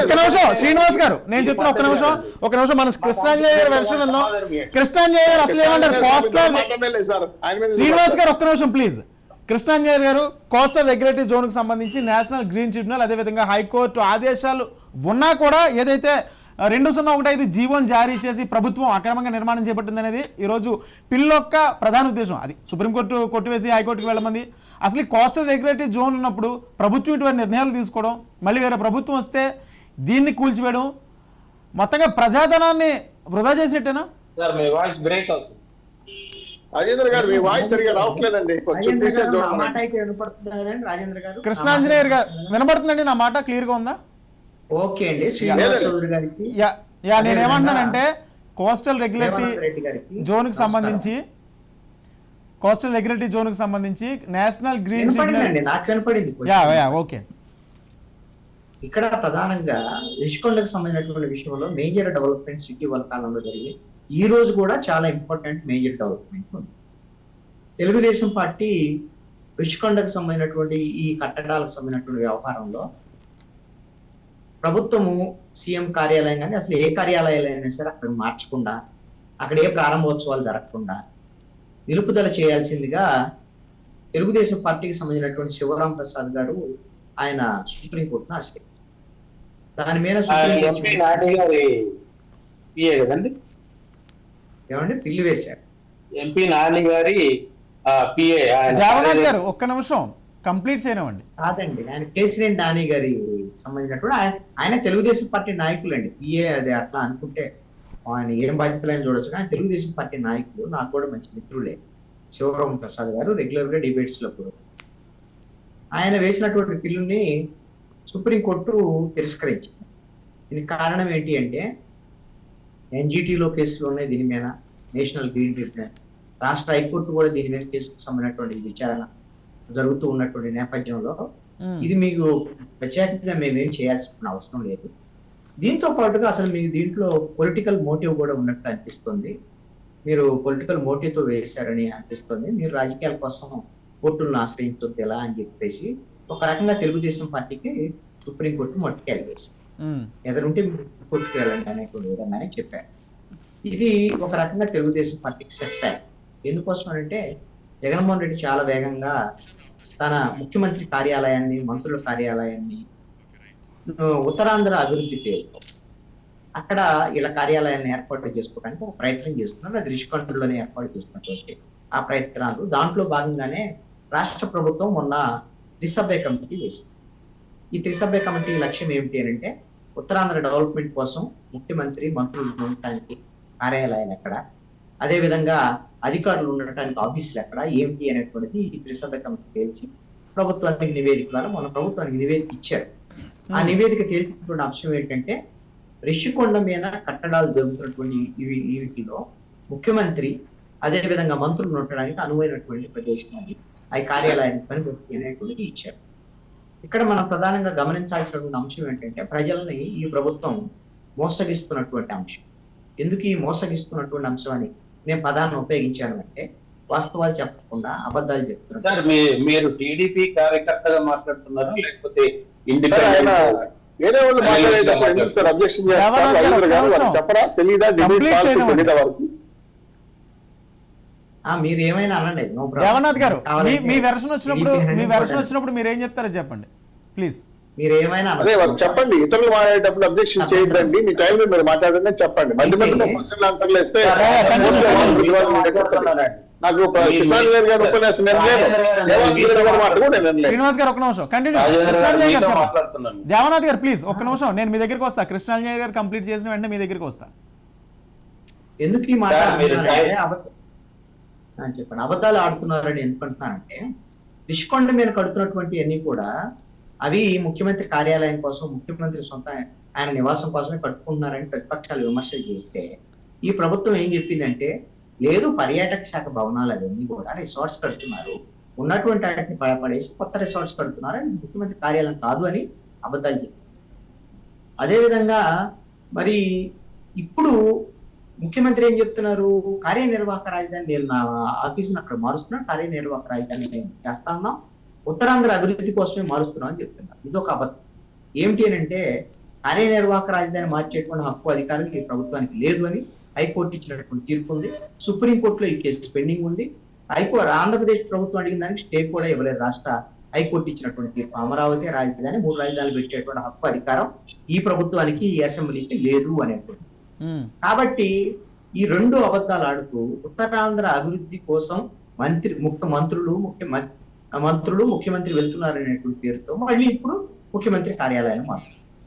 ఒక్క నిమిషం శ్రీనివాస్ గారు, నేను చెప్తున్నా ఒక్క నిమిషం మన కృష్ణాంజలి గారి వెర్షన్ విందాం. కృష్ణాంజలి గారు అసలు ఏమంటారు కోస్టల్ శ్రీనివాస్ గారు ఒక్క నిమిషం ప్లీజ్. కృష్ణాంజలి గారు కోస్టల్ రెగ్యులేటరీ జోన్ కు సంబంధించి నేషనల్ గ్రీన్ ట్రిబ్యునల్ అదేవిధంగా హైకోర్టు ఆదేశాలు ఉన్నా కూడా ఏదైతే 2015 జీవోని జారీ చేసి ప్రభుత్వం అక్రమంగా నిర్మాణం చేపట్టింది అనేది ఈరోజు పిల్ యొక్క ప్రధాన ఉద్దేశం. అది సుప్రీంకోర్టు కొట్టివేసి హైకోర్టుకి వెళ్ళమంది. అసలు ఈ కోస్టల్ రెగ్యులేటరీ జోన్ ఉన్నప్పుడు ప్రభుత్వం ఇటువంటి నిర్ణయాలు తీసుకోవడం, మళ్ళీ వేరే ప్రభుత్వం వస్తే దీన్ని కూల్చివేయడం, మొత్తంగా ప్రజాధనాన్ని వృధా చేసినట్టేనా? రాజేంద్ర గారు మీ వాయిస్ సరిగా రావట్లేదండి. కృష్ణాంజనేయర్ గారు వినపడుతుందండి నా మాట? క్లియర్ గా ఉందా? ఓకే అండి. శ్రీనివాస్ చౌదరి గారికి నేనేమంటున్నానంటే కోస్టల్ రెగ్యులేటరీ జోన్ కి సంబంధించి నేషనల్ గ్రీన్ నాకు కనపడింది. ఓకే. ఇక్కడ ప్రధానంగా రిషికొండకు సంబంధించినటువంటి విషయంలో మేజర్ డెవలప్మెంట్స్ ఇటీవల కాలంలో జరిగి ఈ రోజు కూడా చాలా ఇంపార్టెంట్ మేజర్ డెవలప్మెంట్ ఉంది. తెలుగుదేశం పార్టీ రిషికొండకు సంబంధించినటువంటి ఈ కట్టడాలకు సంబంధించినటువంటి వ్యవహారంలో ప్రభుత్వము సీఎం కార్యాలయం కానీ అసలు ఏ కార్యాలయాలైనా సరే అక్కడ మార్చకుండా, అక్కడ ఏ ప్రారంభోత్సవాలు జరగకుండా నిలుపుదల చేయాల్సిందిగా తెలుగుదేశం పార్టీకి సంబంధించినటువంటి శివరాం ప్రసాద్ గారు ఆయన సుప్రీంకోర్టును ఆశ్రయించారు. దాని మీద ఏమండి పిల్లి వేశారు. ఎంపీ నాని గారి దేవనాథ్ గారు ఒక్క నిమిషం కంప్లీట్ చేయనివ్వండి. కాదండి, ఆయన కేసినేని నాని గారి సంబంధించినటువంటి ఆయన తెలుగుదేశం పార్టీ నాయకులు అండి. పిఏ అది అట్లా అనుకుంటే ఆయన ఏం బాధ్యతలైనా చూడొచ్చు. ఆయన తెలుగుదేశం పార్టీ నాయకులు, నాకు కూడా మంచి మిత్రులే. శివరాం ప్రసాద్ గారు రెగ్యులర్ గా డిబేట్స్ లో కూడా ఆయన వేసినటువంటి బిల్లుని సుప్రీంకోర్టు తిరస్కరించింది. దీనికి కారణం ఏంటి అంటే ఎన్జిటిలో కేసులు ఉన్నాయి దీని మీద, నేషనల్ గ్రీన్ ట్రిబ్యునల్, రాష్ట్ర హైకోర్టు కూడా దీని మీద కేసుకు సంబంధించినటువంటి విచారణ జరుగుతూ ఉన్నటువంటి నేపథ్యంలో ఇది మీకు ప్రత్యేకంగా మేమేం చేయాల్సిన అవసరం లేదు. దీంతో పాటుగా అసలు మీకు దీంట్లో పొలిటికల్ మోటివ్ కూడా ఉన్నట్టు అనిపిస్తుంది. మీరు పొలిటికల్ మోటివ్ తో వేశారని అనిపిస్తుంది. మీరు రాజకీయాల కోసం కోర్టులను ఆశ్రయించొద్దు ఎలా అని చెప్పేసి ఒక రకంగా తెలుగుదేశం పార్టీకి సుప్రీంకోర్టు మొట్టకేయాలి వేసింది. ఎదురుంటే మీరు కోర్టుకు వెళ్ళండి అనేటువంటి విధంగానే చెప్పారు. ఇది ఒక రకంగా తెలుగుదేశం పార్టీకి సెట్ బ్యాక్. ఎందుకోసం అంటే జగన్మోహన్ రెడ్డి చాలా వేగంగా తన ముఖ్యమంత్రి కార్యాలయాన్ని, మంత్రుల కార్యాలయాన్ని ఉత్తరాంధ్ర అభివృద్ధి పేరుతో అక్కడ ఇలా కార్యాలయాన్ని ఏర్పాటు చేసుకోవడానికి ఒక ప్రయత్నం చేస్తున్నారు. అది రిషికొండలోనే ఏర్పాటు చేస్తున్నటువంటి ఆ ప్రయత్నాలు. దాంట్లో భాగంగానే రాష్ట్ర ప్రభుత్వం మొన్న త్రిసభ్య కమిటీ వేసింది. ఈ త్రిసభ్య కమిటీ లక్ష్యం ఏమిటి అంటే ఉత్తరాంధ్ర డెవలప్మెంట్ కోసం ముఖ్యమంత్రి, మంత్రులు ఉండటానికి కార్యాలయాలు ఎక్కడ, అదేవిధంగా అధికారులు ఉండటానికి ఆఫీసులు ఎక్కడ, ఏమిటి అనేటువంటిది ఈ త్రిసభ్య కమిటీ తేల్చి ప్రభుత్వానికి నివేదిక ద్వారా మన ప్రభుత్వానికి నివేదిక ఇచ్చారు. ఆ నివేదిక తేల్చినటువంటి అంశం ఏంటంటే రిషికొండ మీద కట్టడాలు జరుగుతున్నటువంటి వీటిలో ముఖ్యమంత్రి అదేవిధంగా మంత్రులు ఉండడానికి అనువైనటువంటి ప్రదేశం అది, ఆ కార్యాలయానికి పనికి వస్తాయి అనేటువంటిది ఇచ్చారు. ఇక్కడ మనం ప్రధానంగా గమనించాల్సినటువంటి అంశం ఏంటంటే ప్రజలని ఈ ప్రభుత్వం మోసగిస్తున్నటువంటి అంశం. ఎందుకు ఈ మోసగిస్తున్నటువంటి అంశం అని నేను పదాన్ని ఉపయోగించాను అంటే వాస్తవాలు చెప్పకుండా అబద్ధాలు చెప్తున్నారు. సార్ మీరు టీడీపీ కార్యకర్తగా మాట్లాడుతున్నారు లేకపోతే మీరు ఏమైనా అనండి. దేవనాథ్ గారు మీ వెర్షన్ వచ్చినప్పుడు మీరు ఏం చెప్తారో చెప్పండి ప్లీజ్. మీరు ఏమైనా చెప్పండి. ఇతరులు మాట్లాడేటప్పుడు అబ్జెక్షన్ చేయదండి. మీ టైంలో మీరు మాట్లాడండి చెప్పండి. మధ్య మధ్యలో క్వశ్చన్లు ఆన్సర్లు ఇస్తే నాకు కృష్ణాంజలి గారు ఉపన్యాసం శ్రీనివాస్ గారు ఒక నిమిషం కంటిన్యూ. దేవనాథ్ గారు ప్లీజ్ ఒక్క నిమిషం, నేను మీ దగ్గరికి వస్తా. కృష్ణాంజలి గారు కంప్లీట్ చేసిన వెంటనే మీ దగ్గరికి వస్తా. ఎందుకు ఈ మాట చెప్పండి, అబద్ధాలు ఆడుతున్నారని ఎందుకంటున్నానంటే రిషికొండ మీద కడుతున్నటువంటి అన్ని కూడా అవి ముఖ్యమంత్రి కార్యాలయం కోసం, ముఖ్యమంత్రి సొంత ఆయన నివాసం కోసమే కట్టుకుంటున్నారని ప్రతిపక్షాలు విమర్శలు చేస్తే ఈ ప్రభుత్వం ఏం చెప్పిందంటే లేదు, పర్యాటక శాఖ భవనాలు అవన్నీ కూడా రిసార్ట్స్ కడుతున్నారు, ఉన్నటువంటి వాటిని పడపడేసి కొత్త రిసార్ట్స్ కడుతున్నారు అని ముఖ్యమంత్రి కార్యాలయం కాదు అని అబద్ధాలు చెప్పారు. అదేవిధంగా మరి ఇప్పుడు ముఖ్యమంత్రి ఏం చెప్తున్నారు, కార్యనిర్వాహక రాజధాని నేను నా ఆఫీసును అక్కడ మారుస్తున్నాను, కార్యనిర్వాహక రాజధాని నేను చేస్తా ఉన్నాం, ఉత్తరాంధ్ర అభివృద్ధి కోసమే మారుస్తున్నాం అని చెప్తున్నారు. ఇదొక అబద్ధం. ఏమిటి అని అంటే కార్యనిర్వాహక రాజధాని మార్చేటువంటి హక్కు అధికారం ఈ ప్రభుత్వానికి లేదు అని హైకోర్టు ఇచ్చినటువంటి తీర్పు ఉంది. సుప్రీంకోర్టులో ఈ కేసు పెండింగ్ ఉంది. ఆంధ్రప్రదేశ్ ప్రభుత్వం అడిగిన దానికి స్టే కూడా ఇవ్వలేదు. రాష్ట్ర హైకోర్టు ఇచ్చినటువంటి తీర్పు అమరావతి రాజధాని 3 రాజధానులు పెట్టేటువంటి హక్కు అధికారం ఈ ప్రభుత్వానికి ఈ అసెంబ్లీకి లేదు అనేటువంటి. కాబట్టి ఈ 2 అబద్ధాలు ఆడుతూ ఉత్తరాంధ్ర అభివృద్ధి కోసం మంత్రులు ముఖ్యమంత్రి వెళ్తున్నారనేటువంటి పేరుతో మళ్ళీ ఇప్పుడు ముఖ్యమంత్రి కార్యాలయాన్ని మారుతున్నారు.